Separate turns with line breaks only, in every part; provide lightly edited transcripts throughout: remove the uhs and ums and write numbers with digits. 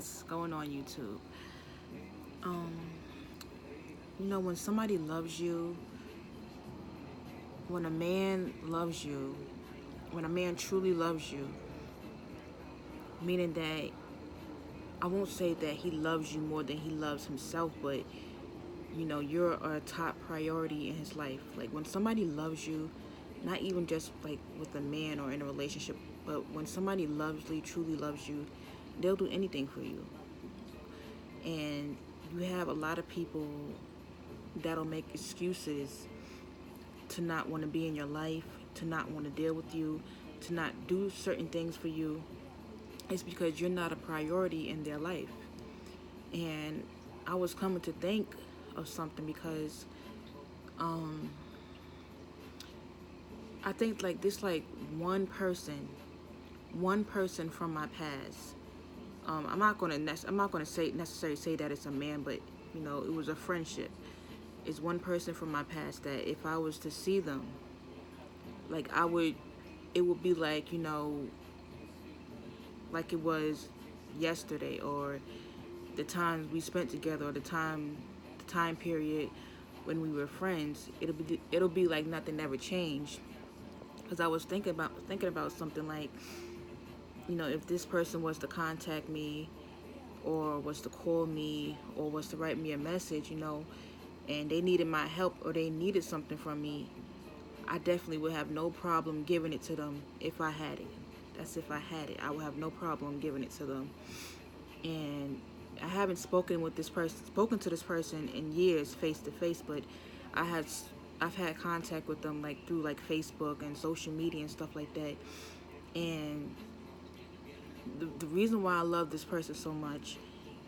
what's going on YouTube. Um, when somebody loves you, when a man loves you, when a man truly loves you, meaning that I won't say that he loves you more than he loves himself, but you're a top priority in his life. Like when somebody loves you, not even just like with a man or in a relationship, but when somebody truly loves you, they'll do anything for you. And you have a lot of people that'll make excuses to not want to be in your life, to not want to deal with you, to not do certain things for you. It's because you're not a priority in their life. And I was coming to think of something because I think like this like one person from my past. I'm not gonna say necessarily say that it's a man, but it was a friendship. It's one person from my past that if I was to see them, like it would be like like it was yesterday, or the times we spent together, or the time period when we were friends. It'll be like nothing ever changed. Because I was thinking about something like, if this person was to contact me, or was to call me, or was to write me a message, and they needed my help, or they needed something from me, I definitely would have no problem giving it to them if I had it. That's if I had it. I would have no problem giving it to them. And I haven't spoken to this person in years, face to face, but I had, I've had contact with them like through like Facebook and social media and stuff like that. And the reason why I love this person so much,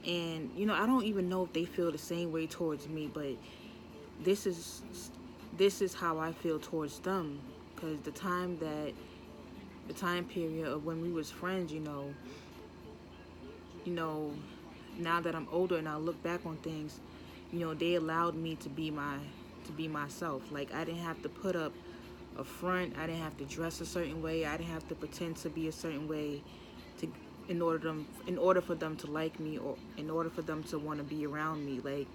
and I don't even know if they feel the same way towards me, but this is this is how I feel towards them. Because the time period of when we was friends, you know, now that I'm older and I look back on things, they allowed me to be myself. Like I didn't have to put up a front. I didn't have to dress a certain way. I didn't have to pretend to be a certain way to in order for them to like me, or in order for them to want to be around me. Like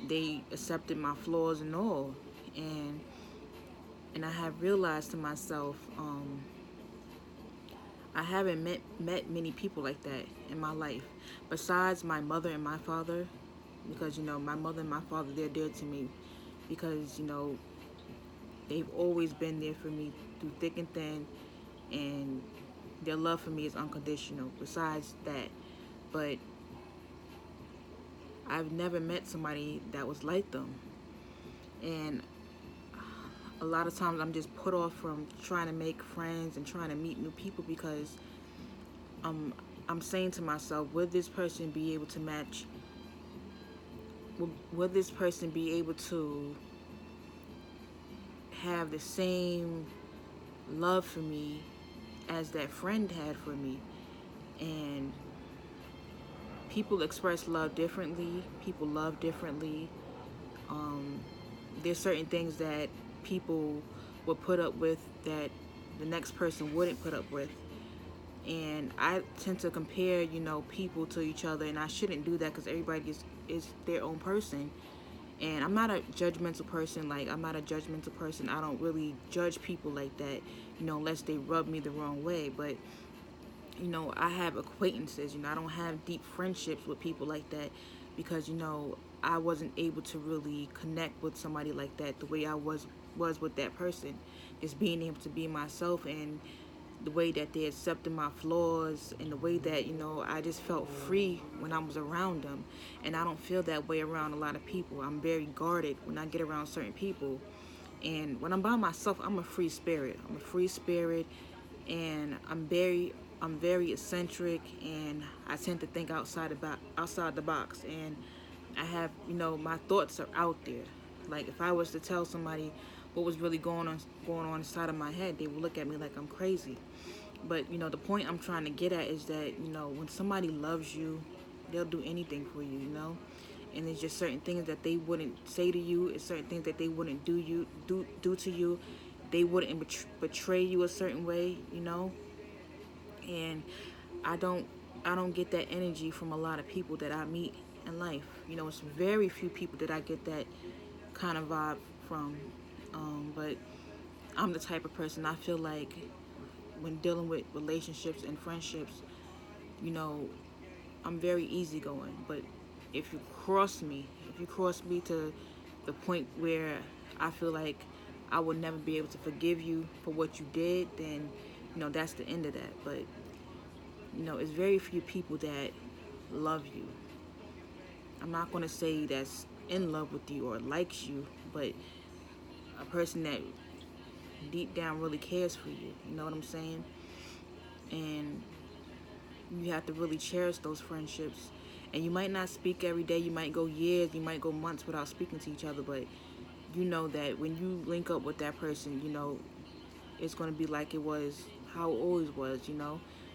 they accepted my flaws and all. And I have realized to myself, I haven't met many people like that in my life, besides my mother and my father, because my mother and my father, they're dear to me, because they've always been there for me through thick and thin, and their love for me is unconditional. Besides that, but I've never met somebody that was like them, and a lot of times I'm just put off from trying to make friends and trying to meet new people because I'm saying to myself, will this person be able to match? Will this person be able to have the same love for me as that friend had for me? And people express love differently. People love differently. There's certain things that people would put up with that the next person wouldn't put up with. And I tend to compare, people to each other, and I shouldn't do that because everybody is their own person. And I'm not a judgmental person. Like, I'm not a judgmental person. I don't really judge people like that, unless they rub me the wrong way. But, I have acquaintances. I don't have deep friendships with people like that because, I wasn't able to really connect with somebody like that the way I was with that person. Just being able to be myself, and the way that they accepted my flaws, and the way that I just felt free when I was around them. And I don't feel that way around a lot of people. I'm very guarded when I get around certain people. And when I'm by myself, I'm a free spirit. And I'm very eccentric, and I tend to think outside the box. And I have, my thoughts are out there. Like if I was to tell somebody what was really going on inside of my head, they would look at me like I'm crazy. But the point I'm trying to get at is that when somebody loves you, they'll do anything for you. And there's just certain things that they wouldn't say to you. It's certain things that they wouldn't do to you. They wouldn't betray you a certain way. And I don't I don't get that energy from a lot of people that I meet in life. It's very few people that I get that kind of vibe from. But I'm the type of person, I feel like when dealing with relationships and friendships, you know, I'm very easygoing. But if you cross me to the point where I feel like I would never be able to forgive you for what you did, then that's the end of that. But it's very few people that love you. I'm not going to say that's in love with you or likes you, but a person that deep down really cares for you. You know what I'm saying? And you have to really cherish those friendships. And you might not speak every day. You might go years, you might go months without speaking to each other, but you know that when you link up with that person, it's going to be like it was how it always was.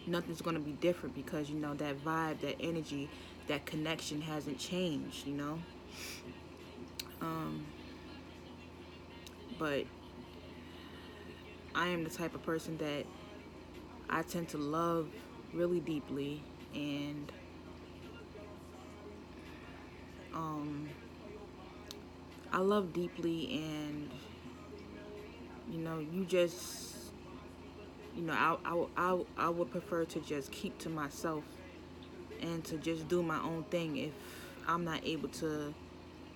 Nothing's going to be different because, that vibe, that energy, that connection hasn't changed. Um, but I am the type of person that I tend to love really deeply, and um, I love deeply, and you just, I would prefer to just keep to myself and to just do my own thing if I'm not able to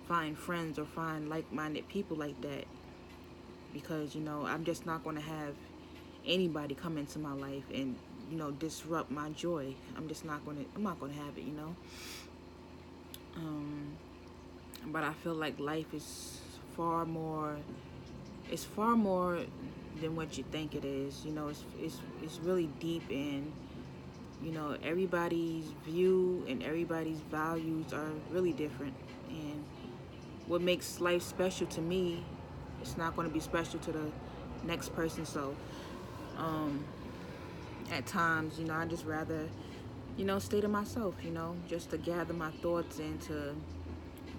find friends or find like-minded people like that, because I'm just not going to have anybody come into my life and disrupt my joy. I'm not going to have it. um but I feel like life is far more it's far more than what you think it is. It's really deep, and everybody's view and everybody's values are really different. And what makes life special to me, it's not going to be special to the next person. So um at times, I just rather stay to myself, just to gather my thoughts and to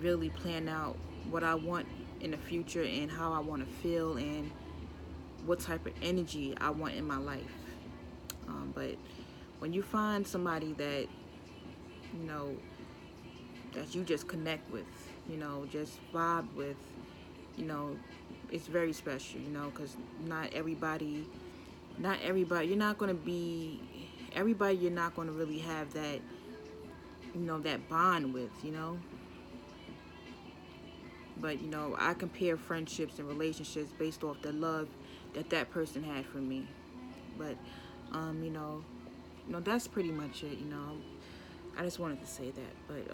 really plan out what I want in the future and how I want to feel and what type of energy I want in my life. But when you find somebody that you know that you just connect with, just vibe with, you know, it's very special, because not everybody, you're not gonna be everybody. You're not gonna really have that, that bond with. But I compare friendships and relationships based off the love that person had for me. But um, you know, that's pretty much it. I just wanted to say that. But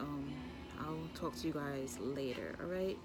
I'll talk to you guys later. All right.